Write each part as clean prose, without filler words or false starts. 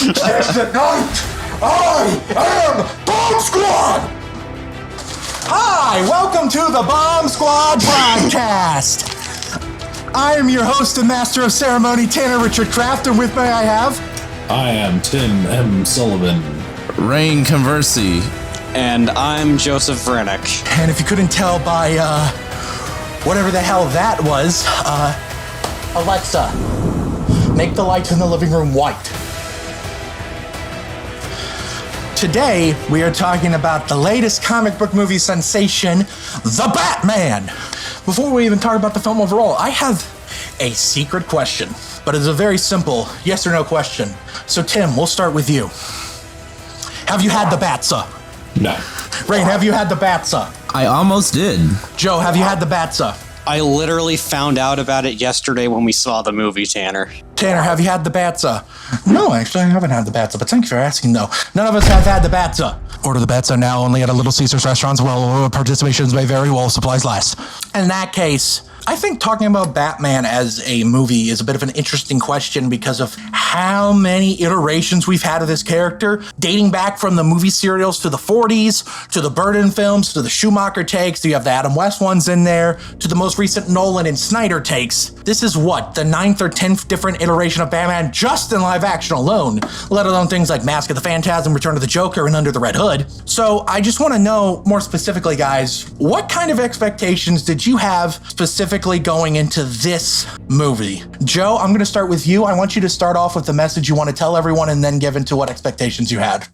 Tonight, I am Bomb Squad! Hi, welcome to the Bomb Squad podcast. I am your host and master of ceremony, Tanner Richard Kraft, and with me I have... I am Tim M. Sullivan. Rein Conversi. And I'm Joseph Vrenick. And if you couldn't tell by, whatever the hell that was, Alexa, make the lights in the living room white. Today, we are talking about the latest comic book movie sensation, The Batman. Before we even talk about the film overall, I have a secret question, but it's a very simple yes or no question. So Tim, we'll start with you. Have you had the Batsa? No. Rein, have you had the Batsa? I almost did. Joe, have you had the Batsa? I literally found out about it yesterday when we saw the movie, Tanner. Tanner, have you had the Batsa? No, actually, I haven't had the Batsa, but thank you for asking, though. None of us have had the Batsa. Order the Batsa now only at a Little Caesars restaurants. Well, participations may vary while supplies last. In that case, I think talking about Batman as a movie is a bit of an interesting question because of how many iterations we've had of this character, dating back from the movie serials to the 40s, to the Burton films, to the Schumacher takes, to you have the Adam West ones in there, to the most recent Nolan and Snyder takes. This is what, the 9th or 10th different iteration of Batman just in live action alone, let alone things like Mask of the Phantasm, Return of the Joker, and Under the Red Hood. So I just want to know more specifically, guys, what kind of expectations did you have specifically going into this movie? Joe, I'm going to start with you. I want you to start off with the message you want to tell everyone and then give into what expectations you had.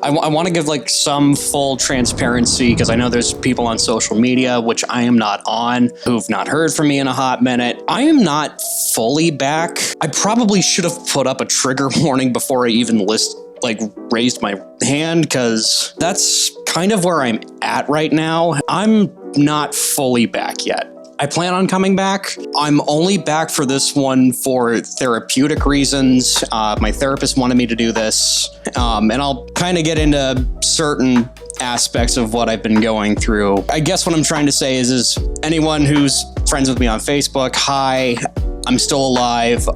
I want to give some full transparency because I know there's people on social media, which I am not on, who've not heard from me in a hot minute. I am not fully back. I probably should have put up a trigger warning before I even raised my hand, because that's kind of where I'm at right now. I'm not fully back yet. I plan on coming back. I'm only back for this one for therapeutic reasons. My therapist wanted me to do this, and I'll kind of get into certain aspects of what I've been going through. I guess what I'm trying to say is anyone who's friends with me on Facebook, hi, I'm still alive.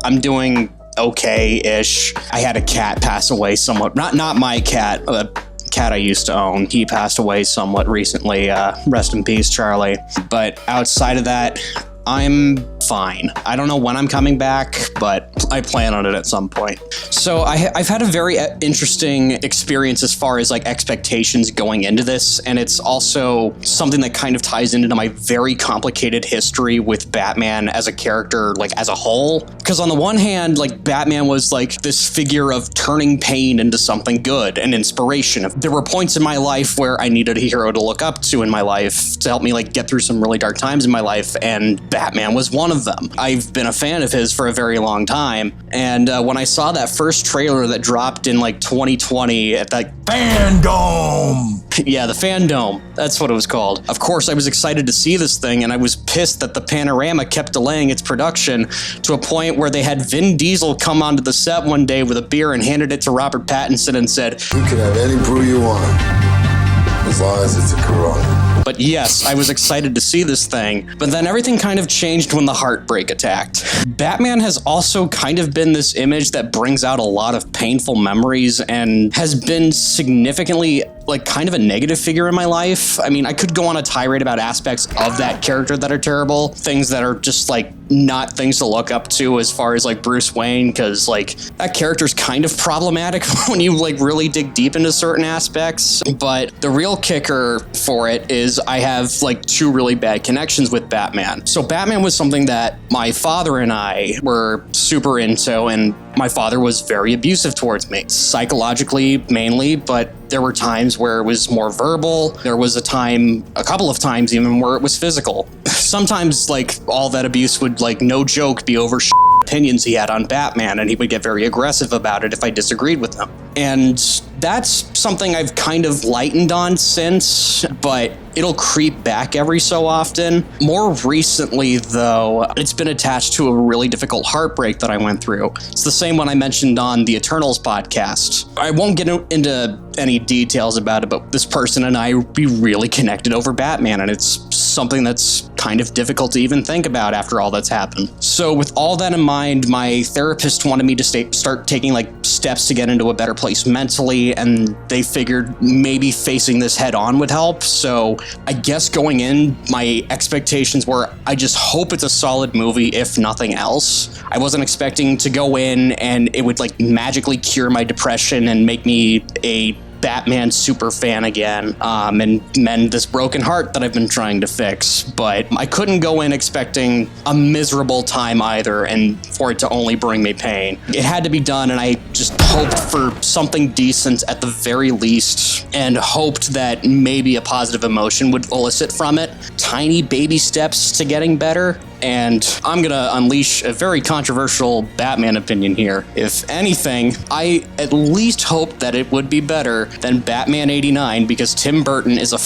I'm doing okay-ish. I had a cat pass away somewhat. Not my cat, a cat I used to own. He passed away somewhat recently. Rest in peace, Charlie. But outside of that, I'm fine. I don't know when I'm coming back, but I plan on it at some point. So I've had a very interesting experience as far as expectations going into this, and it's also something that kind of ties into my very complicated history with Batman as a character, as a whole. Because on the one hand, Batman was this figure of turning pain into something good and inspiration. There were points in my life where I needed a hero to look up to in my life to help me get through some really dark times in my life, and Batman was one of them. I've been a fan of his for a very long time, and when I saw that first trailer that dropped in 2020 at that Fandom! Yeah, the Fandom. That's what it was called. Of course, I was excited to see this thing, and I was pissed that the Panorama kept delaying its production to a point where they had Vin Diesel come onto the set one day with a beer and handed it to Robert Pattinson and said, "You can have any brew you want, as long as it's a Corona." But yes, I was excited to see this thing, but then everything kind of changed when the heartbreak attacked. Batman has also kind of been this image that brings out a lot of painful memories and has been significantly kind of a negative figure in my life. I mean, I could go on a tirade about aspects of that character that are terrible, things that are just not things to look up to as far as Bruce Wayne, because that character's kind of problematic when you really dig deep into certain aspects. But the real kicker for it is I have two really bad connections with Batman. So Batman was something that my father and I were super into, and my father was very abusive towards me, psychologically mainly, but there were times where it was more verbal. There was a couple of times even, where it was physical. Sometimes all that abuse would no joke be over opinions he had on Batman, and he would get very aggressive about it if I disagreed with him. And that's something I've kind of lightened on since, but it'll creep back every so often. More recently, though, it's been attached to a really difficult heartbreak that I went through. It's the same one I mentioned on the Eternals podcast. I won't get into any details about it, but this person and I, we really connected over Batman, and it's something that's kind of difficult to even think about after all that's happened. So with all that in mind, my therapist wanted me to start taking like steps to get into a better place mentally, and they figured maybe facing this head on would help. So I guess going in, my expectations were, I just hope it's a solid movie, if nothing else. I wasn't expecting to go in and it would like magically cure my depression and make me a Batman super fan again, and mend this broken heart that I've been trying to fix. But I couldn't go in expecting a miserable time either, and for it to only bring me pain. It had to be done, and I just hoped for something decent at the very least, and hoped that maybe a positive emotion would elicit from it. Tiny baby steps to getting better. And I'm gonna unleash a very controversial Batman opinion here. If anything, I at least hope that it would be better than Batman 89, because Tim Burton is a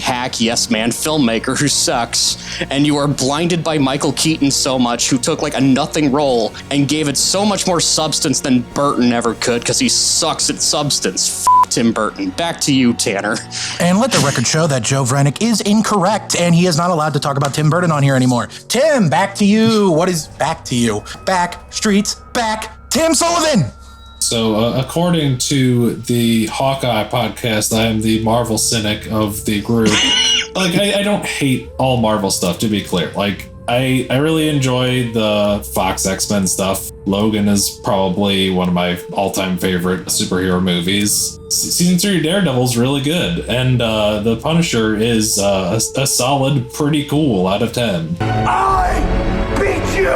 hack yes man filmmaker who sucks, and you are blinded by Michael Keaton so much, who took like a nothing role and gave it so much more substance than Burton ever could, because he sucks at substance. Tim Burton. Back to you, Tanner. And let the record show that Joe Vrenick is incorrect, and he is not allowed to talk about Tim Burton on here anymore. Tim, back to you. What is back to you? Back, streets, back, Tim Sullivan. So, according to the Hawkeye podcast, I am the Marvel cynic of the group. Like, I don't hate all Marvel stuff, to be clear. Like, I really enjoy the Fox X-Men stuff. Logan is probably one of my all-time favorite superhero movies. Season 3 Daredevil's really good, and The Punisher is a solid, pretty cool out of 10. I beat you!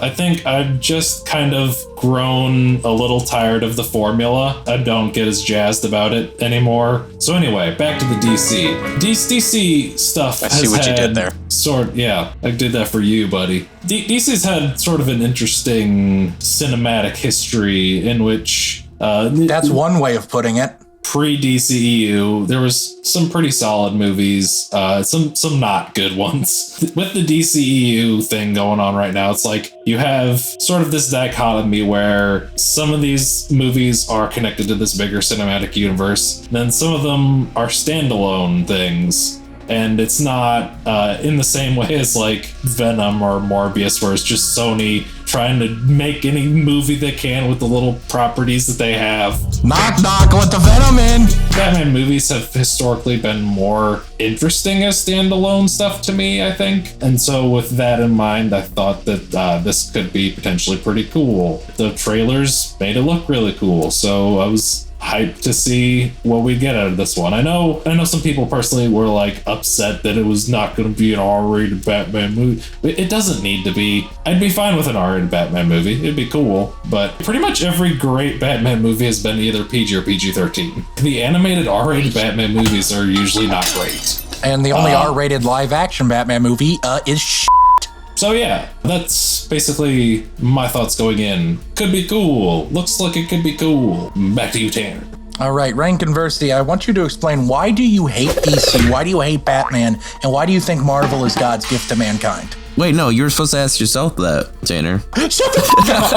I think I've just kind of grown a little tired of the formula. I don't get as jazzed about it anymore. So anyway, back to the DC. DC stuff I see what you did there. Yeah, I did that for you, buddy. DC's had sort of an interesting cinematic history in which... That's one way of putting it. Pre-DCEU, there was some pretty solid movies, some not good ones. With the DCEU thing going on right now, it's like you have sort of this dichotomy where some of these movies are connected to this bigger cinematic universe, then some of them are standalone things. And it's not in the same way as like Venom or Morbius, where it's just Sony trying to make any movie they can with the little properties that they have. Knock, knock, let the Venom in. Batman movies have historically been more interesting as standalone stuff to me, I think. And so with that in mind, I thought that this could be potentially pretty cool. The trailers made it look really cool, so I was hyped to see what we get out of this one. I know some people personally were like upset that it was not going to be an R-rated Batman movie. It doesn't need to be. I'd be fine with an R-rated Batman movie. It'd be cool. But pretty much every great Batman movie has been either PG or PG-13. The animated R-rated Batman movies are usually not great. And the only R-rated live-action Batman movie is So yeah, that's basically my thoughts going in. Could be cool. Looks like it could be cool. Back to you, Tanner. All right, Rein Conversity, I want you to explain, why do you hate DC? Why do you hate Batman? And why do you think Marvel is God's gift to mankind? Wait, no, you were supposed to ask yourself that, Tanner. Shut the fuck up!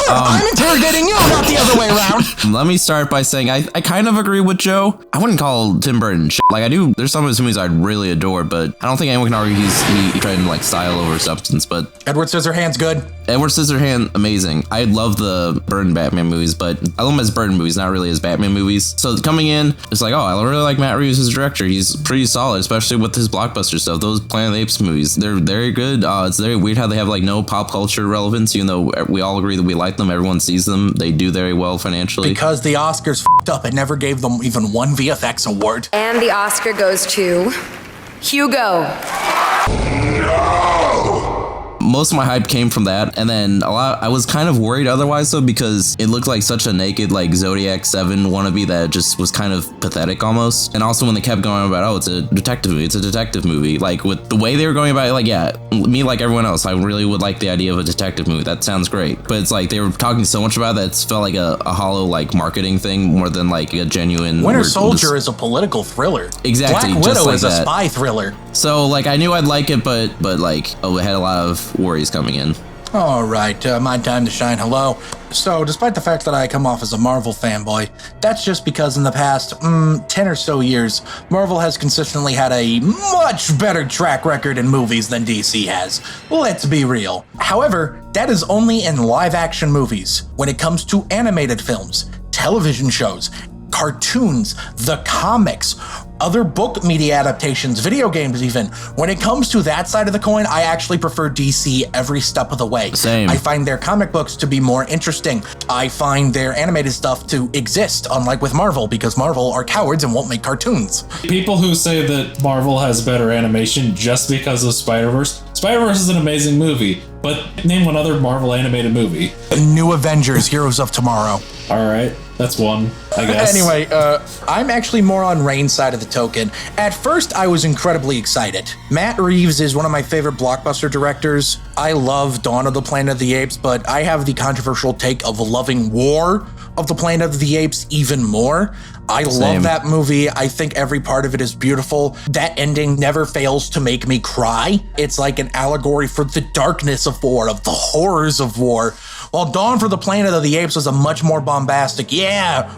I'm interrogating you, not the other way around. Let me start by saying I kind of agree with Joe. I wouldn't call Tim Burton shit. Like, I do, there's some of his movies I really adore, but I don't think anyone can argue he tried like style over substance. But Edward Scissorhands, good. Edward Scissorhands, amazing. I love the Burton Batman movies, but I love them as Burton movies, not really as Batman movies. So coming in, it's like, oh, I really like Matt Reeves as a director. He's pretty solid, especially with his blockbuster stuff. Those Planet of the Apes movies, they're very good. It's very weird how they have like no pop culture relevance, even though we all agree that we like them. Everyone sees them. They do very well financially. Because the Oscars f***ed up. It never gave them even one VFX award. And the Oscar goes to Hugo. Most of my hype came from that, and then I was kind of worried otherwise though, because it looked like such a naked like Zodiac 7 wannabe that just was kind of pathetic almost. And also when they kept going about, oh, it's a detective movie, like with the way they were going about it, like, yeah, me like everyone else, I really would like the idea of a detective movie. That sounds great, but it's like they were talking so much about that, it felt like a hollow like marketing thing more than like a genuine. Winter Soldier is a political thriller. Exactly. Black Widow like is a spy thriller. So like I knew I'd like it, but like, oh, it had a lot of worries coming in. All right, my time to shine. Hello. So, despite the fact that I come off as a Marvel fanboy, that's just because in the past 10 or so years, Marvel has consistently had a much better track record in movies than DC has. Let's be real. However, that is only in live-action movies. When it comes to animated films, television shows, cartoons, the comics, other book media adaptations, video games even. When it comes to that side of the coin, I actually prefer DC every step of the way. Same. I find their comic books to be more interesting. I find their animated stuff to exist, unlike with Marvel, because Marvel are cowards and won't make cartoons. People who say that Marvel has better animation just because of Spider-Verse. Spider-Verse is an amazing movie, but name one other Marvel animated movie. New Avengers, Heroes of Tomorrow. All right, that's one, I guess. Anyway, I'm actually more on Rain's side of the token. At first, I was incredibly excited. Matt Reeves is one of my favorite blockbuster directors. I love Dawn of the Planet of the Apes, but I have the controversial take of loving War of the Planet of the Apes even more. I love that movie. I think every part of it is beautiful. That ending never fails to make me cry. It's like an allegory for the darkness of war, of the horrors of war. While Dawn for the Planet of the Apes was a much more bombastic,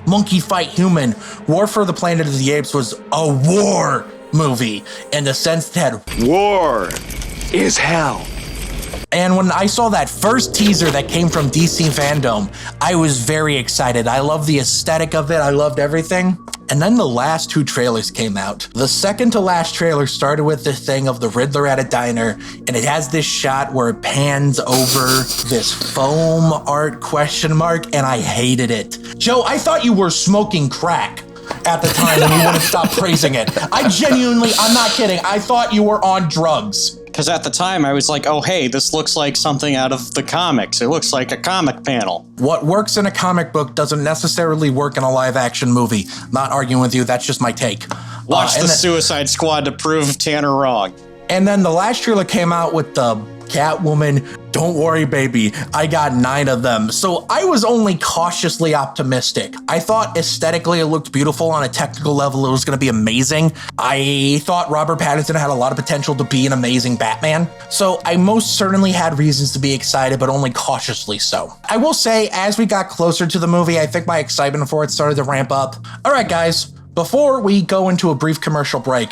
monkey fight human, War for the Planet of the Apes was a war movie in the sense that War is hell. And when I saw that first teaser that came from DC Fandom, I was very excited. I loved the aesthetic of it. I loved everything. And then the last two trailers came out. The second to last trailer started with this thing of the Riddler at a diner, and it has this shot where it pans over this foam art question mark, and I hated it. Joe, I thought you were smoking crack at the time and you wouldn't stop praising it. I'm not kidding, I thought you were on drugs. Because at the time, I was like, oh, hey, this looks like something out of the comics. It looks like a comic panel. What works in a comic book doesn't necessarily work in a live-action movie. Not arguing with you, that's just my take. Watch the Suicide Squad to prove Tanner wrong. And then the last trailer came out with the Catwoman, don't worry, baby, I got 9 of them. So I was only cautiously optimistic. I thought aesthetically it looked beautiful. On a technical level, it was going to be amazing. I thought Robert Pattinson had a lot of potential to be an amazing Batman. So I most certainly had reasons to be excited, but only cautiously so. I will say, as we got closer to the movie, I think my excitement for it started to ramp up. All right, guys. Before we go into a brief commercial break,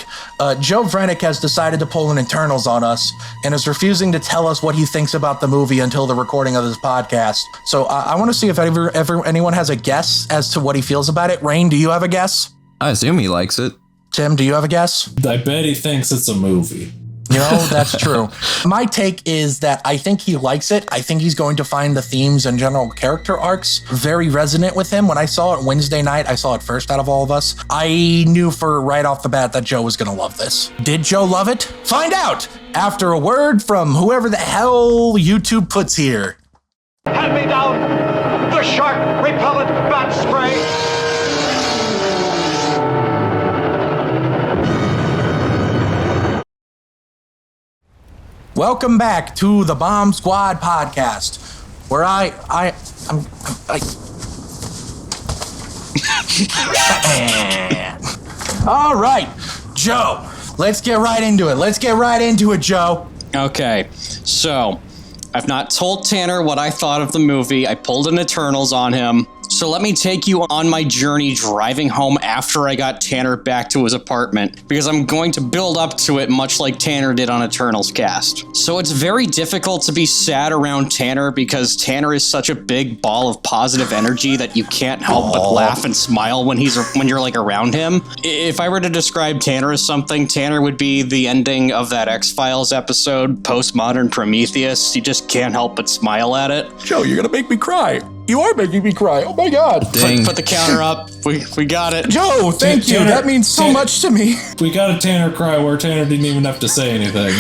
Joe Vrenick has decided to pull an Eternals on us and is refusing to tell us what he thinks about the movie until the recording of this podcast. So I want to see if anyone has a guess as to what he feels about it. Rein, do you have a guess? I assume he likes it. Tim, do you have a guess? I bet he thinks it's a movie. You know, that's true. My take is that I think he likes it. I think he's going to find the themes and general character arcs very resonant with him. When I saw it Wednesday night, I saw it first out of all of us. I knew for right off the bat that Joe was going to love this. Did Joe love it? Find out after a word from whoever the hell YouTube puts here. Hand me down the shark repellent bat spray. Welcome back to the Bomb Squad podcast, where I'm all right, Joe, let's get right into it. Joe. Okay, so I've not told Tanner what I thought of the movie. I pulled an Eternals on him. So let me take you on my journey driving home after I got Tanner back to his apartment, because I'm going to build up to it much like Tanner did on Eternals Cast. So it's very difficult to be sad around Tanner because Tanner is such a big ball of positive energy that you can't help but laugh and smile when you're like around him. If I were to describe Tanner as something, Tanner would be the ending of that X-Files episode, Postmodern Prometheus. You just can't help but smile at it. Joe, you're gonna make me cry. You are making me cry. Oh my God. Put the counter up. We got it. Joe, thank you. Tanner, That means so much to me. We got a Tanner cry where Tanner didn't even have to say anything.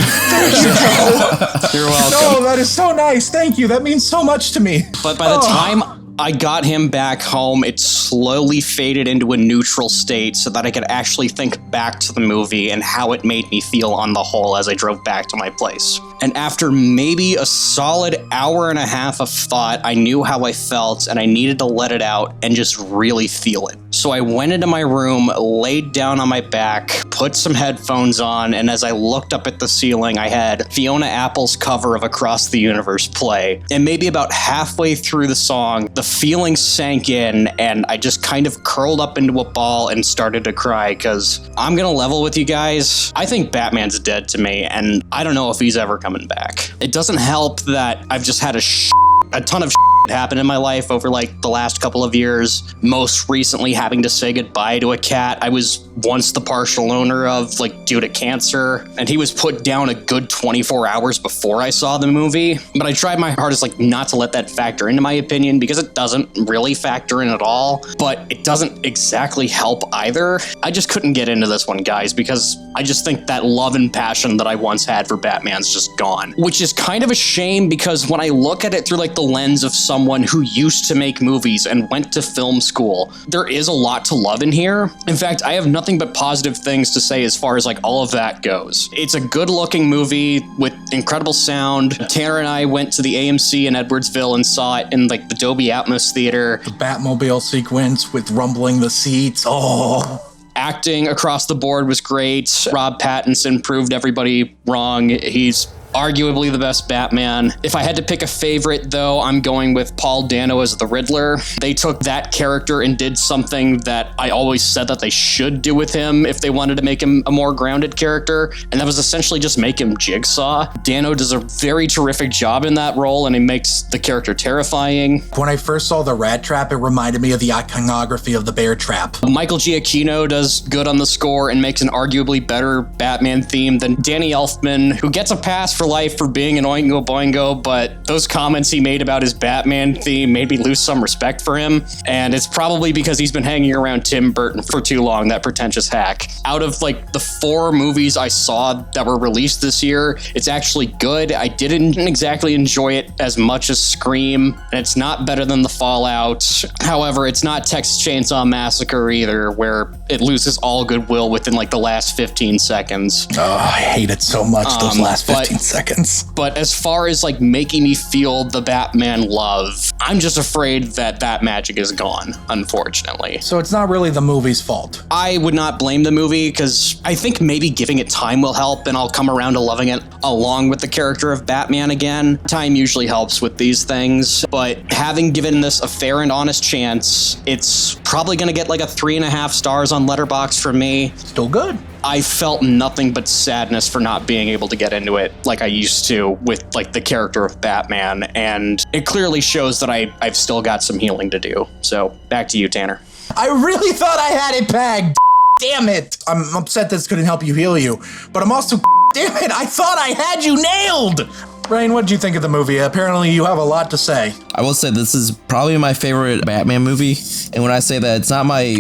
You're welcome. No, that is so nice. Thank you. That means so much to me. But by the time I got him back home, it slowly faded into a neutral state so that I could actually think back to the movie and how it made me feel on the whole as I drove back to my place. And after maybe a solid hour and a half of thought, I knew how I felt and I needed to let it out and just really feel it. So I went into my room, laid down on my back, put some headphones on, and as I looked up at the ceiling, I had Fiona Apple's cover of Across the Universe play. And maybe about halfway through the song, the feeling sank in, and I just kind of curled up into a ball and started to cry, because I'm gonna level with you guys. I think Batman's dead to me, and I don't know if he's ever coming back. It doesn't help that I've just had a ton of happen in my life over like the last couple of years. Most recently having to say goodbye to a cat I was once the partial owner of, like, due to cancer, and he was put down a good 24 hours before I saw the movie. But I tried my hardest, like, not to let that factor into my opinion, because it doesn't really factor in at all, but it doesn't exactly help either. I just couldn't get into this one, guys, because I just think that love and passion that I once had for Batman's just gone, which is kind of a shame, because when I look at it through like the lens of someone who used to make movies and went to film school, there is a lot to love in here. In fact, I have nothing but positive things to say as far as like all of that goes. It's a good looking movie with incredible sound. Tanner and I went to the AMC in Edwardsville and saw it in like the Dolby Atmos theater. The Batmobile sequence with rumbling the seats. Oh. Acting across the board was great. Rob Pattinson proved everybody wrong. He's arguably the best Batman. If I had to pick a favorite, though, I'm going with Paul Dano as the Riddler. They took that character and did something that I always said that they should do with him if they wanted to make him a more grounded character, and that was essentially just make him Jigsaw. Dano does a very terrific job in that role, and he makes the character terrifying. When I first saw the Rat Trap, it reminded me of the iconography of the Bear Trap. Michael Giacchino does good on the score and makes an arguably better Batman theme than Danny Elfman, who gets a pass for life for being an Oingo Boingo, but those comments he made about his Batman theme made me lose some respect for him, and it's probably because he's been hanging around Tim Burton for too long, that pretentious hack. Out of like the 4 movies I saw that were released this year, it's actually good. I didn't exactly enjoy it as much as Scream, and it's not better than The Fallout. However, it's not Texas Chainsaw Massacre either, where it loses all goodwill within like the last 15 seconds. Oh, I hate it so much, those last 15 seconds. But as far as like making me feel the Batman love, I'm just afraid that that magic is gone, unfortunately. So it's not really the movie's fault. I would not blame the movie, because I think maybe giving it time will help, and I'll come around to loving it along with the character of Batman again. Time usually helps with these things, but having given this a fair and honest chance, it's probably going to get like a 3.5 stars on Letterboxd from me. Still good. I felt nothing but sadness for not being able to get into it like I used to with like the character of Batman, and it clearly shows that I've still got some healing to do. So back to you, Tanner. I really thought I had it pegged. Damn it. I'm upset this couldn't help you heal you, but I'm also damn it, I thought I had you nailed. Rein, what did you think of the movie? Apparently you have a lot to say. I will say this is probably my favorite Batman movie, and when I say that, it's not my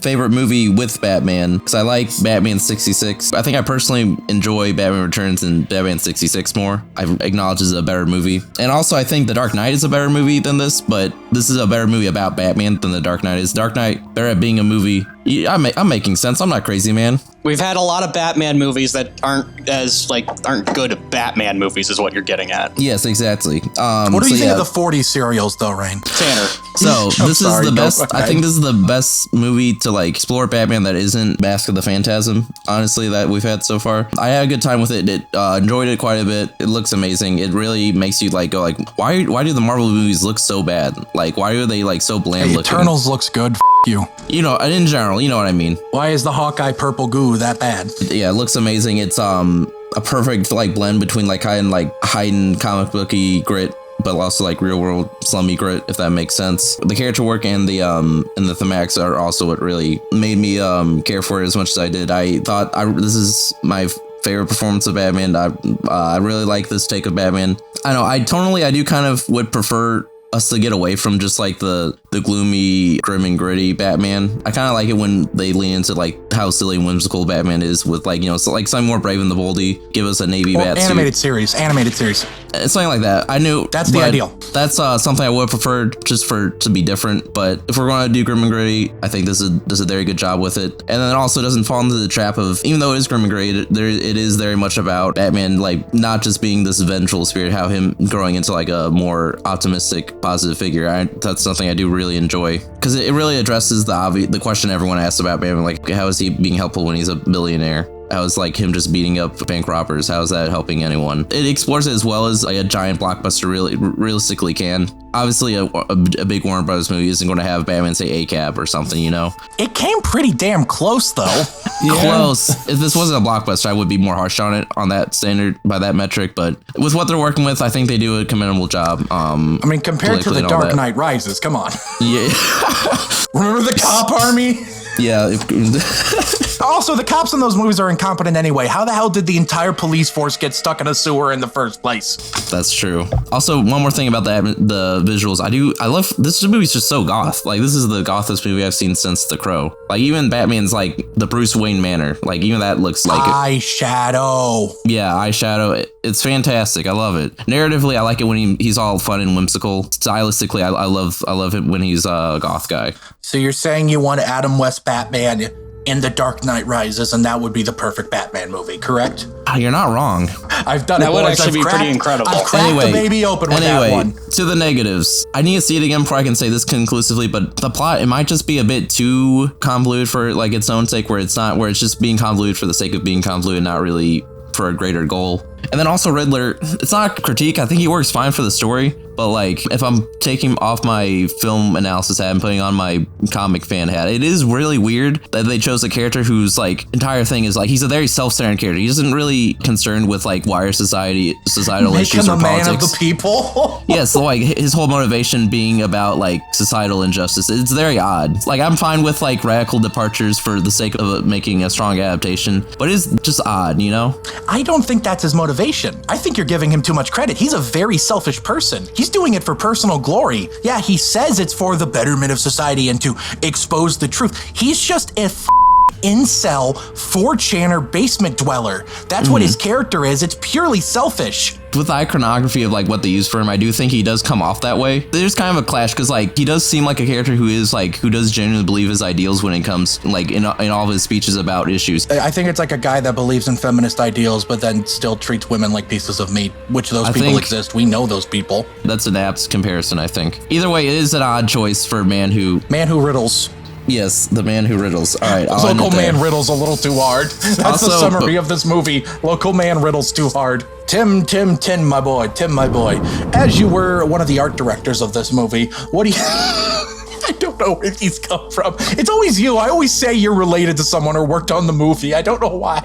favorite movie with Batman, because I like Batman 66. I think I personally enjoy Batman Returns and Batman 66 more. I acknowledge it's a better movie. And also I think The Dark Knight is a better movie than this, but this is a better movie about Batman than The Dark Knight is. Dark Knight, better at being a movie. I'm making sense. I'm not crazy, man. We've had a lot of Batman movies that aren't good Batman movies, is what you're getting at. Yes, exactly. What do you think of the 40 serials, though, Rein? Tanner. So this is the best. I think this is the best movie to like explore Batman that isn't Mask of the Phantasm. Honestly, that we've had so far. I had a good time with it. Enjoyed it quite a bit. It looks amazing. It really makes you like go like, why do the Marvel movies look so bad? Like, why are they like so bland looking? Eternals looks good. You. You know, in general, you know what I mean. Why is the Hawkeye purple goo that bad? Yeah, it looks amazing. It's a perfect like blend between like heightened comic booky grit, but also like real world slummy grit, if that makes sense. The character work and the thematics are also what really made me care for it as much as I did. I thought this is my favorite performance of Batman. I really like this take of Batman. I know I do kind of would prefer us to get away from just like the gloomy, grim and gritty Batman. I kind of like it when they lean into like how silly and whimsical Batman is with like, you know, so like something more brave and the boldy. Give us a navy bat animated suit. Animated series. Something like that. I knew that's the ideal. That's something I would prefer just to be different. But if we're going to do grim and gritty, I think this does a very good job with it. And then it also doesn't fall into the trap of, even though it is grim and gritty, it is very much about Batman like not just being this vengeful spirit, how him growing into like a more optimistic, positive figure. That's something I do really enjoy, because it really addresses the question everyone asks about Batman, like how is he being helpful when he's a billionaire? How is like him just beating up bank robbers? How is that helping anyone? It explores it as well as like a giant blockbuster really realistically can. Obviously, a big Warner Brothers movie isn't going to have Batman say ACAB or something, you know? It came pretty damn close, though. Close. If this wasn't a blockbuster, I would be more harsh on it on that standard, by that metric. But with what they're working with, I think they do a commendable job. I mean, compared to The Dark Knight Rises, come on. Yeah. Remember the cop army? Yeah. Also, the cops in those movies are incompetent anyway. How the hell did the entire police force get stuck in a sewer in the first place? That's true. Also, one more thing about the visuals. I love, this movie's just so goth. Like, this is the gothest movie I've seen since The Crow. Like, even Batman's, like, the Bruce Wayne manner. Like, even that looks like eyeshadow. Yeah, eyeshadow. It's fantastic. I love it. Narratively, I like it when he's all fun and whimsical. Stylistically, I love it when he's a goth guy. So you're saying you want Adam West Batman in The Dark Knight Rises, and that would be the perfect Batman movie, correct? You're not wrong. I've done that it. That would boys. actually be pretty incredible. I've cracked the baby open with that one. To the negatives. I need to see it again before I can say this conclusively, but the plot, it might just be a bit too convoluted for like its own sake, where it's just being convoluted for the sake of being convoluted, not really for a greater goal. And then also Riddler, it's not a critique. I think he works fine for the story, but like if I'm taking off my film analysis hat and putting on my comic fan hat, it is really weird that they chose a character whose like entire thing is like he's a very self-centered character. He isn't really concerned with like wider societal issues or politics. Man of the people. Yeah, so like his whole motivation being about like societal injustice. It's very odd. Like I'm fine with like radical departures for the sake of making a strong adaptation, but it's just odd, you know? I don't think that's his motivation. I think you're giving him too much credit. He's a very selfish person. He's doing it for personal glory. Yeah, he says it's for the betterment of society and to expose the truth. He's just a incel 4chaner basement dweller. That's what his character is. It's purely selfish. With the iconography of like what they use for him, I do think he does come off that way. There's kind of a clash because like he does seem like a character who does genuinely believe his ideals when it comes like in all of his speeches about issues. I think it's like a guy that believes in feminist ideals but then still treats women like pieces of meat, which those people exist. We know those people. That's an apt comparison, I think. Either way, it is an odd choice for a man who riddles. Yes, the man who riddles. All right, Local man riddles a little too hard. That's also, the summary of this movie. Local man riddles too hard. Tim, my boy. As you were one of the art directors of this movie, what do you... I don't know where these come from. It's always you. I always say you're related to someone or worked on the movie. I don't know why.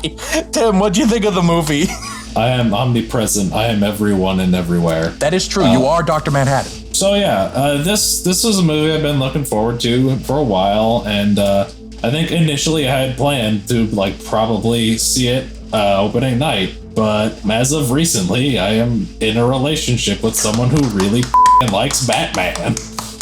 Tim, what'd you think of the movie? I am omnipresent. I am everyone and everywhere. That is true. You are Dr. Manhattan. So yeah, this was a movie I've been looking forward to for a while, and I think initially I had planned to like probably see it opening night, but as of recently, I am in a relationship with someone who really likes Batman.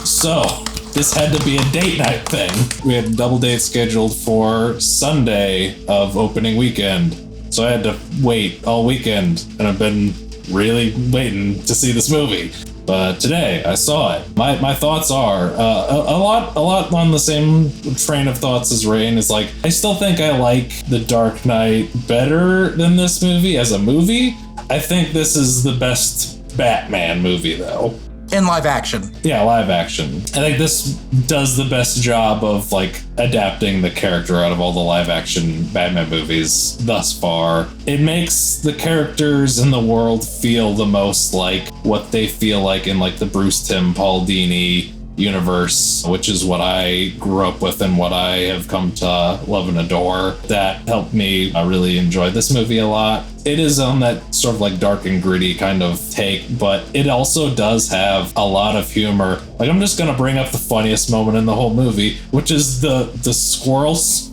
So this had to be a date night thing. We had a double date scheduled for Sunday of opening weekend, so I had to wait all weekend, and I've been really waiting to see this movie. But today I saw it. My thoughts are a lot on the same train of thoughts as Rein. Is like I still think I like The Dark Knight better than this movie as a movie. I think this is the best Batman movie though. In live action. Yeah, live action. I think this does the best job of like adapting the character out of all the live action Batman movies thus far. It makes the characters in the world feel the most like what they feel like in like the Bruce Timm, Paul Dano universe, which is what I grew up with and what I have come to love and adore. That helped me really enjoy this movie a lot. It is on that sort of like dark and gritty kind of take, but it also does have a lot of humor. Like I'm just gonna bring up the funniest moment in the whole movie, which is the squirrels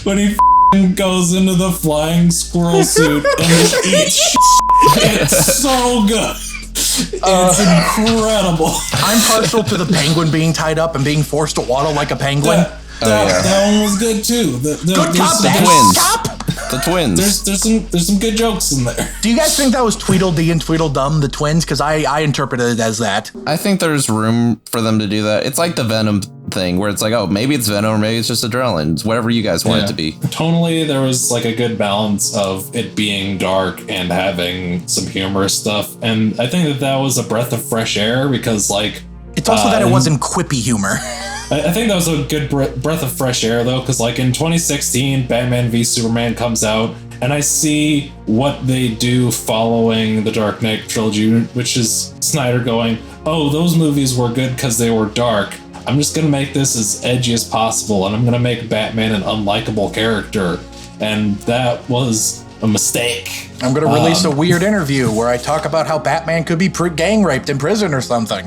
when he goes into the flying squirrel suit and just eats. It's so good. It's incredible. I'm partial to the penguin being tied up and being forced to waddle like a penguin. That one was good too. Good cop, bad cop. The twins. There's some good jokes in there. Do you guys think that was Tweedledee and Tweedledum, the twins? Because I interpreted it as that. I think there's room for them to do that. It's like the Venom thing where it's like, oh, maybe it's Venom or maybe it's just adrenaline. It's whatever you guys want it to be. Tonally, there was like a good balance of it being dark and having some humorous stuff. And I think that was a breath of fresh air because like It's also that it wasn't quippy humor. I think that was a good breath of fresh air, though, because like in 2016, Batman v Superman comes out, and I see what they do following the Dark Knight trilogy, which is Snyder going, oh, those movies were good because they were dark. I'm just going to make this as edgy as possible, and I'm going to make Batman an unlikable character. And that was a mistake. I'm going to release a weird interview where I talk about how Batman could be gang raped in prison or something.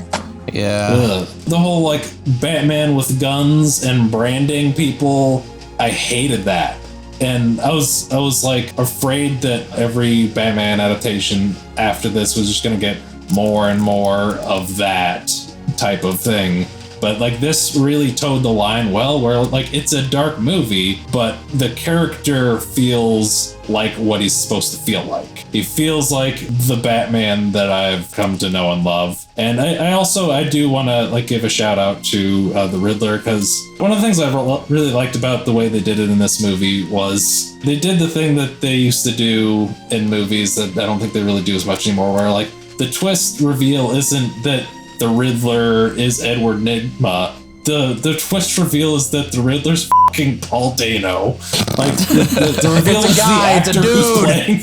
Yeah. The whole like Batman with guns and branding people, I hated that. And I was like afraid that every Batman adaptation after this was just going to get more and more of that type of thing. But like this really towed the line well, where like it's a dark movie, but the character feels like what he's supposed to feel like. He feels like the Batman that I've come to know and love. And I do want to like give a shout out to the Riddler, because one of the things I really liked about the way they did it in this movie was they did the thing that they used to do in movies that I don't think they really do as much anymore, where like the twist reveal isn't that the Riddler is Edward Nygma. The twist reveal is that the Riddler's fucking Paul Dano. Like the reveal is the actor who's playing.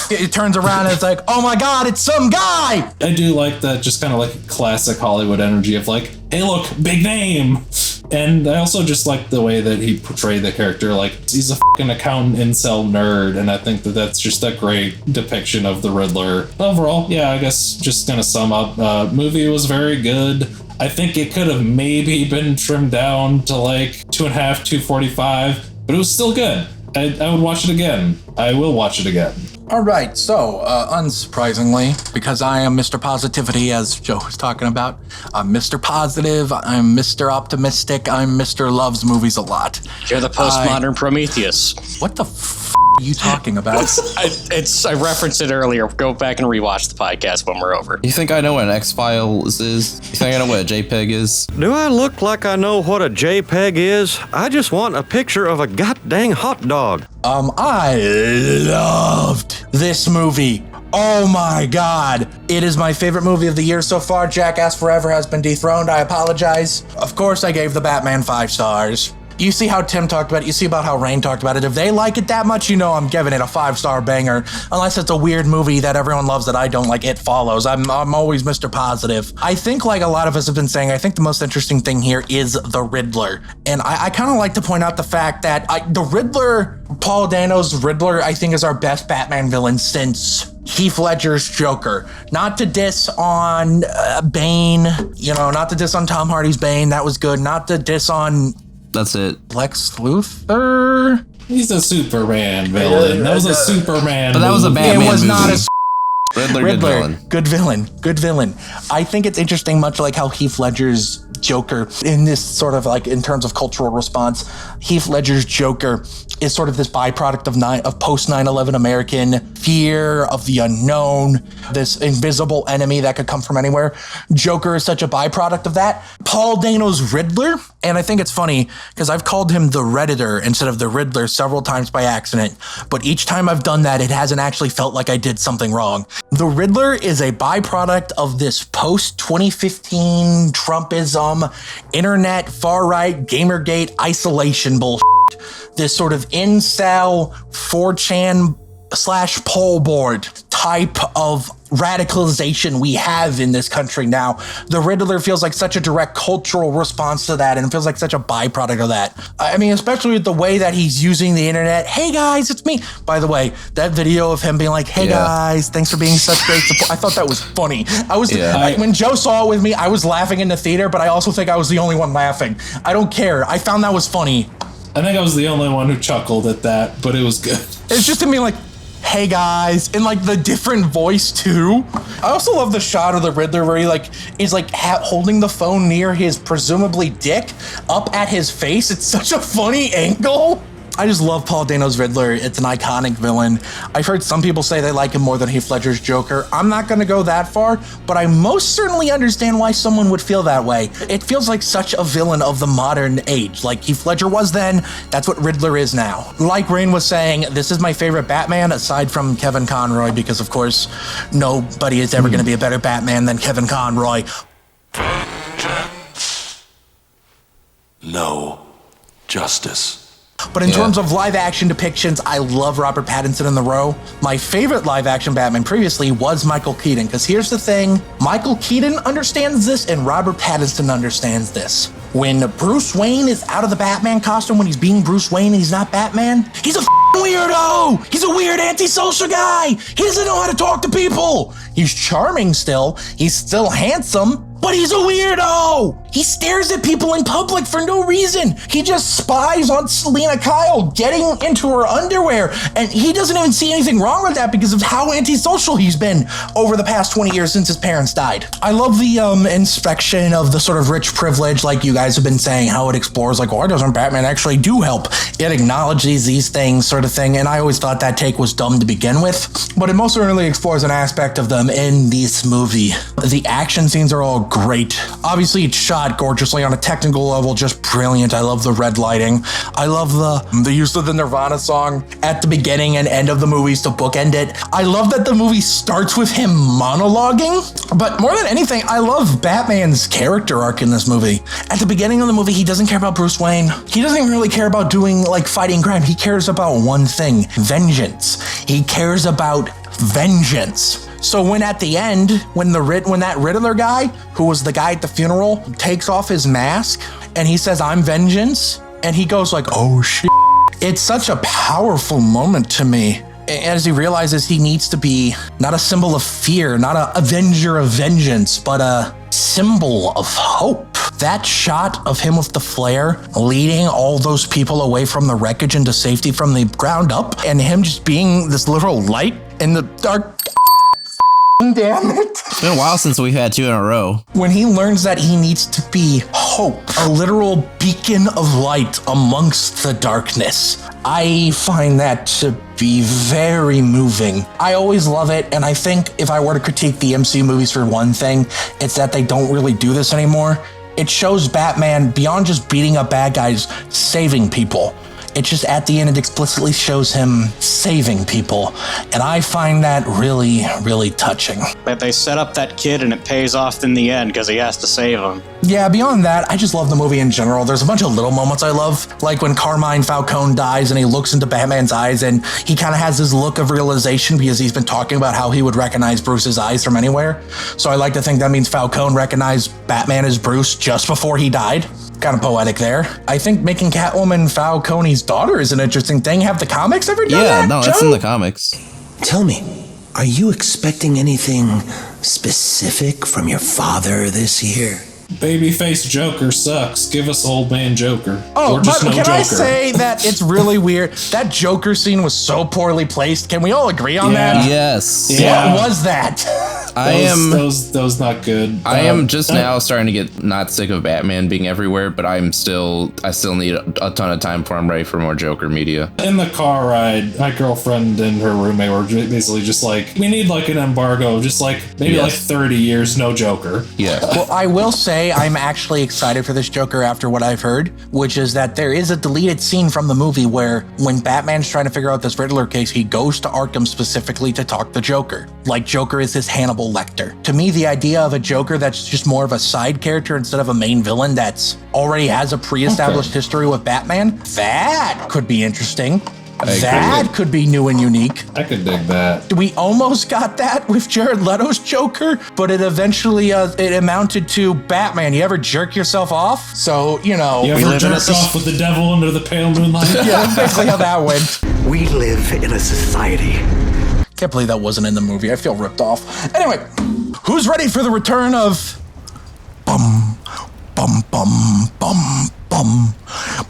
It turns around and it's like, oh my god, it's some guy! I do like that, just kind of like classic Hollywood energy of like, hey look, big name! And I also just like the way that he portrayed the character, like he's a fucking accountant incel nerd, and I think that that's just a great depiction of the Riddler. Overall, yeah, I guess just gonna sum up, movie was very good. I think it could have maybe been trimmed down to like 2.5, 2:45, but it was still good. I would watch it again. I will watch it again. All right, so unsurprisingly, because I am Mr. Positivity, as Joe was talking about, I'm Mr. Positive, I'm Mr. Optimistic, I'm Mr. Loves movies a lot. You're the postmodern Prometheus. What the are you talking about? I referenced it earlier. Go back and rewatch the podcast when we're over. You think I know what an X-Files is? You think I know what a JPEG is? Do I look like I know what a JPEG is? I just want a picture of a goddamn hot dog. I loved this movie. Oh my god. It is my favorite movie of the year so far. Jackass Forever has been dethroned. I apologize. Of course, I gave The Batman 5 stars. You see how Tim talked about it. You see about how Rein talked about it. If they like it that much, you know I'm giving it a 5-star banger. Unless it's a weird movie that everyone loves that I don't like, It Follows. I'm always Mr. Positive. I think, like a lot of us have been saying, I think the most interesting thing here is the Riddler. And I kind of like to point out the fact that the Riddler, Paul Dano's Riddler, I think is our best Batman villain since Heath Ledger's Joker. Not to diss on Bane, you know, not to diss on Tom Hardy's Bane. That was good. Not to diss on... That's it. Lex Luthor? He's a Superman villain. That was a Superman. But that was a Batman It was movie. not a Riddler, good villain. I think it's interesting, much like how Heath Ledger's Joker, in this sort of like in terms of cultural response, Heath Ledger's Joker is sort of this byproduct of post 9/11 American fear of the unknown, this invisible enemy that could come from anywhere. Joker is such a byproduct of that. Paul Dano's Riddler, and I think it's funny because I've called him the Redditor instead of the Riddler several times by accident, but each time I've done that, it hasn't actually felt like I did something wrong. The Riddler is a byproduct of this post 2015 Trumpism, internet, far-right, Gamergate isolation bullshit. This sort of incel 4chan / poll board type of radicalization we have in this country now. The Riddler feels like such a direct cultural response to that, and it feels like such a byproduct of that. I mean, especially with the way that he's using the internet. Hey guys, it's me. By the way, that video of him being like, hey guys, thanks for being such great support. I thought that was funny. When Joe saw it with me, I was laughing in the theater, but I also think I was the only one laughing. I don't care. I found that was funny. I think I was the only one who chuckled at that, but it was good. It's just him being like, hey guys, in like the different voice too. I also love the shot of the Riddler where he like is like holding the phone near his presumably dick up at his face. It's such a funny angle. I just love Paul Dano's Riddler. It's an iconic villain. I've heard some people say they like him more than Heath Ledger's Joker. I'm not going to go that far, but I most certainly understand why someone would feel that way. It feels like such a villain of the modern age. Like Heath Ledger was then, that's what Riddler is now. Like Rein was saying, this is my favorite Batman aside from Kevin Conroy, because of course, nobody is ever going to be a better Batman than Kevin Conroy. no justice. But in terms of live action depictions, I love Robert Pattinson in The Row. My favorite live action Batman previously was Michael Keaton, because here's the thing, Michael Keaton understands this and Robert Pattinson understands this. When Bruce Wayne is out of the Batman costume, when he's being Bruce Wayne and he's not Batman, he's a weirdo! He's a weird antisocial guy! He doesn't know how to talk to people! He's charming still, he's still handsome, but he's a weirdo! He stares at people in public for no reason. He just spies on Selena Kyle getting into her underwear, and he doesn't even see anything wrong with that because of how antisocial he's been over the past 20 years since his parents died. I love the inspection of the sort of rich privilege, like you guys have been saying, how it explores, like, why doesn't Batman actually do help? It acknowledges these things, sort of thing, and I always thought that take was dumb to begin with, but it most certainly explores an aspect of them in this movie. The action scenes are all great. Obviously, it's shot gorgeously on a technical level, just brilliant. I love the red lighting. I love the use of the Nirvana song at the beginning and end of the movies to bookend it. I love that the movie starts with him monologuing, but more than anything, I love Batman's character arc in this movie. At the beginning of the movie, he doesn't care about Bruce Wayne. He doesn't really care about doing, like, fighting crime. He cares about one thing, vengeance. He cares about vengeance. So when at the end, when that Riddler guy, who was the guy at the funeral, takes off his mask and he says, "I'm vengeance," and he goes like, "Oh shit." It's such a powerful moment to me, as he realizes he needs to be not a symbol of fear, not an avenger of vengeance, but a symbol of hope. That shot of him with the flare leading all those people away from the wreckage into safety from the ground up, and him just being this literal light in the dark. Damn it. It's been a while since we've had two in a row. When he learns that he needs to be hope, a literal beacon of light amongst the darkness, I find that to be very moving. I always love it, and I think if I were to critique the MCU movies for one thing, it's that they don't really do this anymore. It shows Batman, beyond just beating up bad guys, saving people. It just, at the end, it explicitly shows him saving people. And I find that really, really touching. But they set up that kid and it pays off in the end because he has to save him. Yeah, beyond that, I just love the movie in general. There's a bunch of little moments I love, like when Carmine Falcone dies and he looks into Batman's eyes and he kind of has this look of realization because he's been talking about how he would recognize Bruce's eyes from anywhere. So I like to think that means Falcone recognized Batman as Bruce just before he died. Kind of poetic there. I think making Catwoman Falcone's daughter is an interesting thing. Have the comics ever done that, no, Joe? that's in the comics. Tell me, are you expecting anything specific from your father this year? Babyface Joker sucks. Give us old man Joker. Oh, or just but no can Joker. I say that it's really weird? That Joker scene was so poorly placed. Can we all agree on that? Yes. Yeah. What was that? Those not good. I am just now starting to get not sick of Batman being everywhere, but I still need a ton of time before I'm ready for more Joker media. In the car ride, my girlfriend and her roommate were basically just like, we need like an embargo, just like maybe like 30 years, no Joker. Yeah. Well, I will say I'm actually excited for this Joker after what I've heard, which is that there is a deleted scene from the movie where when Batman's trying to figure out this Riddler case, he goes to Arkham specifically to talk to Joker. Like Joker is his Hannibal Lecter. To me, the idea of a Joker that's just more of a side character instead of a main villain that's already has a pre-established history with Batman, that could be interesting. That could be new and unique. I could dig that. We almost got that with Jared Leto's Joker, but it eventually it amounted to Batman. You ever jerk yourself off? So, you know. You ever jerked off with the devil under the pale moonlight? Yeah, that's basically how that went. We live in a society. Can't believe that wasn't in the movie. I feel ripped off. Anyway, who's ready for the return of bum bum bum bum bum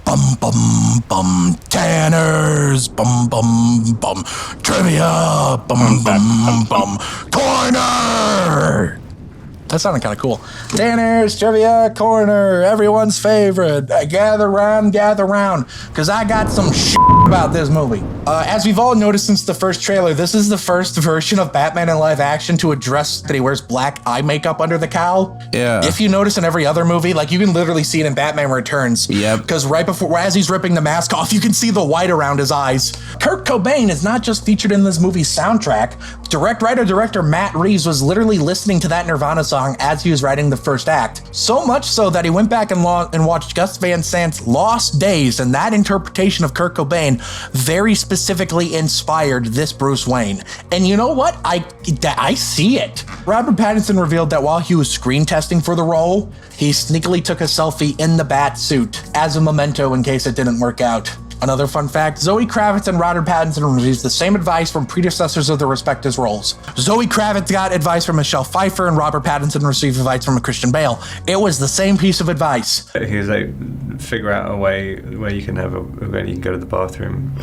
bum bum bum Tanners bum bum bum trivia bum bum bum corner? That sounded kind of cool. Tanner's Trivia Corner, everyone's favorite. Gather round, because I got some shit about this movie. As we've all noticed since the first trailer, this is the first version of Batman in live action to address that he wears black eye makeup under the cowl. Yeah. If you notice in every other movie, like you can literally see it in Batman Returns. Yep. Because right before, as he's ripping the mask off, you can see the white around his eyes. Kurt Cobain is not just featured in this movie's soundtrack. Director Matt Reeves was literally listening to that Nirvana song as he was writing the first act. So much so that he went back and watched Gus Van Sant's Lost Days, and that interpretation of Kurt Cobain very specifically inspired this Bruce Wayne. And you know what? I see it. Robert Pattinson revealed that while he was screen testing for the role, he sneakily took a selfie in the bat suit as a memento in case it didn't work out. Another fun fact, Zoë Kravitz and Robert Pattinson received the same advice from predecessors of their respective roles. Zoë Kravitz got advice from Michelle Pfeiffer and Robert Pattinson received advice from Christian Bale. It was the same piece of advice. He was like, figure out a way where you can go to the bathroom.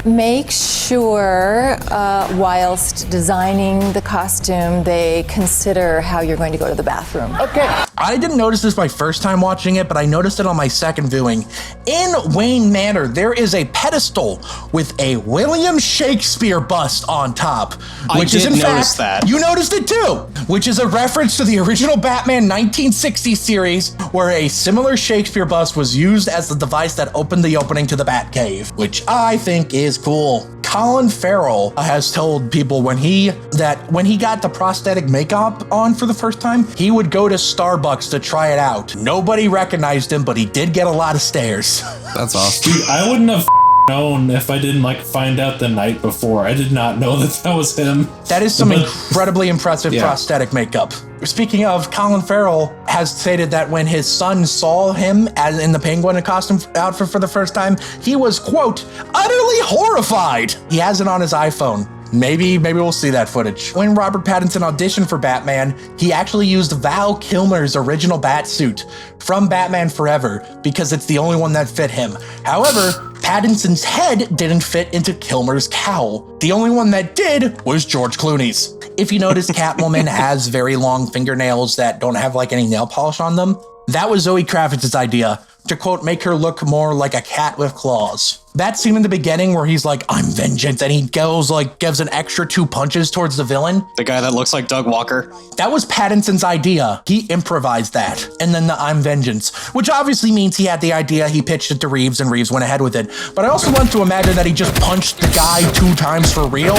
Make sure, whilst designing the costume, they consider how you're going to go to the bathroom. Okay. I didn't notice this my first time watching it, but I noticed it on my second viewing. In Wayne Manor, there is a pedestal with a William Shakespeare bust on top. Which is, in fact, that. You noticed it too, which is a reference to the original Batman 1960 series, where a similar Shakespeare bust was used as the device that opened the opening to the Batcave, which I think is cool. Colin Farrell has told people when he got the prosthetic makeup on for the first time, he would go to Starbucks to try it out. Nobody recognized him, but he did get a lot of stares. That's awesome. Dude, I wouldn't have known if I didn't find out the night before. I did not know that was him. That is some incredibly impressive prosthetic makeup. Speaking of, Colin Farrell has stated that when his son saw him as in the Penguin costume outfit for the first time, he was, quote, utterly horrified. He has it on his iPhone. Maybe we'll see that footage. When Robert Pattinson auditioned for Batman, he actually used Val Kilmer's original bat suit from Batman Forever because it's the only one that fit him. However, Pattinson's head didn't fit into Kilmer's cowl. The only one that did was George Clooney's. If you notice, Catwoman has very long fingernails that don't have any nail polish on them. That was Zoë Kravitz's idea, to quote, make her look more like a cat with claws. That scene in the beginning where he's like, I'm vengeance, and he gives an extra 2 punches towards the villain. The guy that looks like Doug Walker. That was Pattinson's idea. He improvised that. And then the I'm vengeance, which obviously means he had the idea, he pitched it to Reeves, and Reeves went ahead with it. But I also want to imagine that he just punched the guy 2 times for real,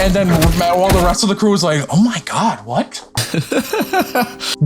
and then while the rest of the crew was like, oh my God, what?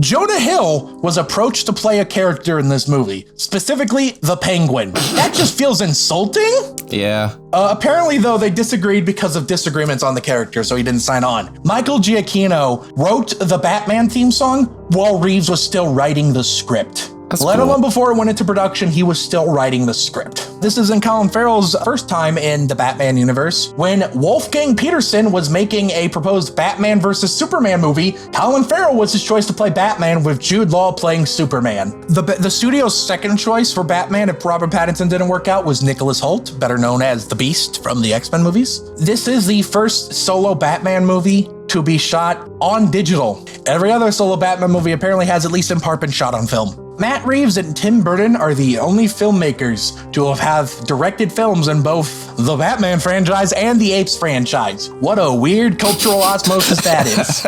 Jonah Hill was approached to play a character in this movie, specifically the Penguin. That just feels insulting. Yeah. Apparently, though, they disagreed because of disagreements on the character, so he didn't sign on. Michael Giacchino wrote the Batman theme song while Reeves was still writing the script. Let alone before it went into production, he was still writing the script. This isn't Colin Farrell's first time in the Batman universe. When Wolfgang Peterson was making a proposed Batman vs. Superman movie, Colin Farrell was his choice to play Batman, with Jude Law playing Superman. The studio's second choice for Batman, if Robert Pattinson didn't work out, was Nicholas Hoult, better known as the Beast from the X-Men movies. This is the first solo Batman movie to be shot on digital. Every other solo Batman movie apparently has at least in part been shot on film. Matt Reeves and Tim Burton are the only filmmakers to have directed films in both the Batman franchise and the Apes franchise. What a weird cultural osmosis that is.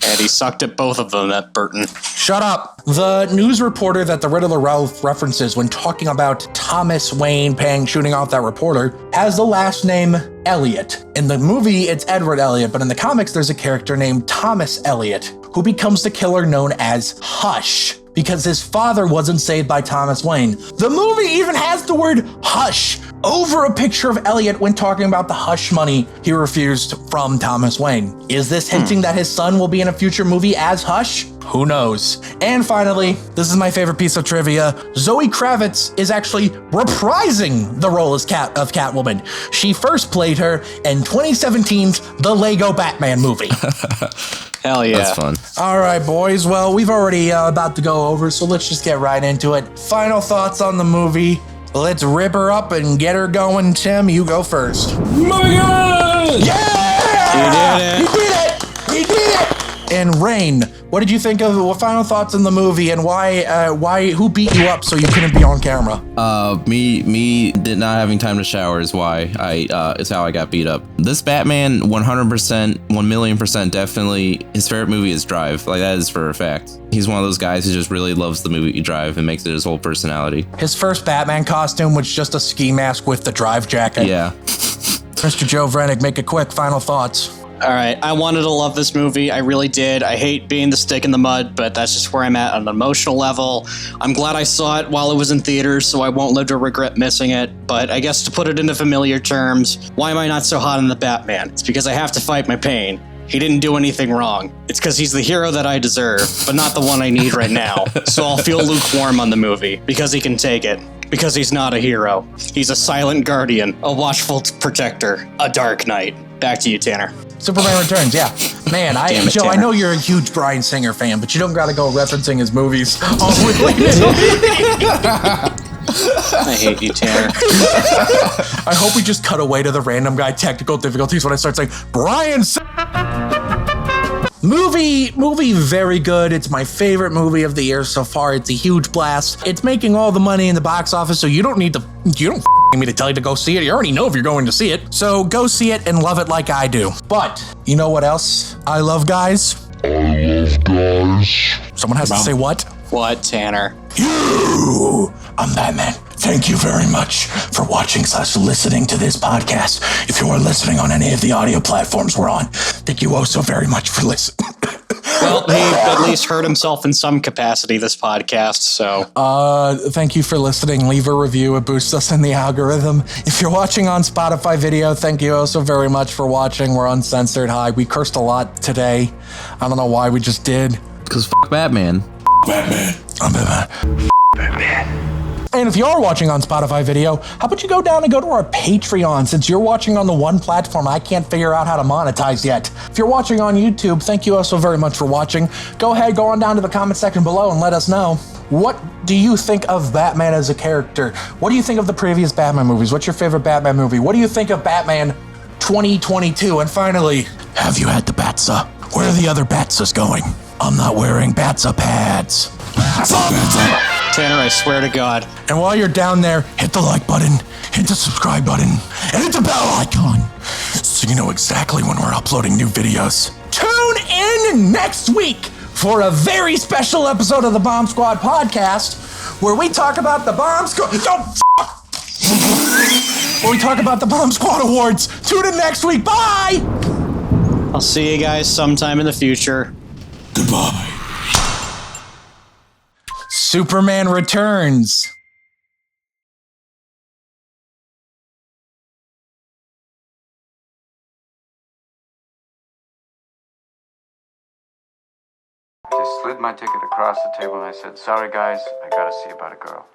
And he sucked at both of them, that Burton. Shut up. The news reporter that the Riddler Ralph references when talking about Thomas Wayne shooting off that reporter has the last name Elliot. In the movie, it's Edward Elliot, but in the comics, there's a character named Thomas Elliot who becomes the killer known as Hush, because his father wasn't saved by Thomas Wayne. The movie even has the word hush over a picture of Elliot when talking about the hush money he refused from Thomas Wayne. Is this hinting that his son will be in a future movie as Hush? Who knows? And finally, this is my favorite piece of trivia. Zoë Kravitz is actually reprising the role of Catwoman. She first played her in 2017's The Lego Batman movie. Hell yeah. That's fun. All right, boys. Well, we've already about to go over, so let's just get right into it. Final thoughts on the movie. Let's rip her up and get her going. Tim, you go first. My God! Yeah! He did it! He did it! And Rein, what did you think of? What final thoughts on the movie, and why? Who beat you up so you couldn't be on camera? Me did not having time to shower is why is how I got beat up. This Batman, 100%, 1,000,000% definitely his favorite movie is Drive. Like, that is for a fact. He's one of those guys who just really loves the movie Drive and makes it his whole personality. His first Batman costume was just a ski mask with the Drive jacket. Yeah. Mr. Joe Vrenick, make a quick final thoughts. All right, I wanted to love this movie. I really did. I hate being the stick in the mud, but that's just where I'm at on an emotional level. I'm glad I saw it while it was in theaters, so I won't live to regret missing it. But I guess to put it into familiar terms, why am I not so hot on the Batman? It's because I have to fight my pain. He didn't do anything wrong. It's because he's the hero that I deserve, but not the one I need right now. So I'll feel lukewarm on the movie, because he can take it. Because he's not a hero. He's a silent guardian, a watchful protector, a dark knight. Back to you, Tanner. Superman Returns, yeah. Man, Joe, Tanner. I know you're a huge Bryan Singer fan, but you don't gotta go referencing his movies. I hate you, Tanner. I hope we just cut away to the random guy technical difficulties when I start saying, Bryan Movie very good. It's my favorite movie of the year so far. It's a huge blast. It's making all the money in the box office, so you don't me to tell you to go see it. You already know if you're going to see it. So go see it and love it like I do. But you know what else I love, guys? I love guys. Someone has to say what? What, Tanner? You! I'm Batman. Thank you very much for watching / listening to this podcast. If you are listening on any of the audio platforms we're on, thank you oh so very much for listening. Well, he at least hurt himself in some capacity this podcast, so. Thank you for listening. Leave a review. It boosts us in the algorithm. If you're watching on Spotify video, thank you also very much for watching. We're uncensored. Hi. We cursed a lot today. I don't know why we just did. Because Batman. Batman. I'm Batman. Batman. And if you are watching on Spotify video, how about you go down and go to our Patreon, since you're watching on the one platform I can't figure out how to monetize yet. If you're watching on YouTube, thank you also very much for watching. Go ahead, go on down to the comment section below and let us know. What do you think of Batman as a character? What do you think of the previous Batman movies? What's your favorite Batman movie? What do you think of Batman 2022? And finally, have you had the Batsa? Where are the other Batsas going? I'm not wearing Batsa pads. Tanner, I swear to God. And while you're down there, hit the like button, hit the subscribe button, and hit the bell icon so you know exactly when we're uploading new videos. Tune in next week for a very special episode of the Bomb Squad podcast where we talk about the Bomb Squad. Where we talk about the Bomb Squad Awards. Tune in next week. Bye! I'll see you guys sometime in the future. Goodbye. Superman Returns. She slid my ticket across the table and I said, "Sorry guys, I gotta see about a girl."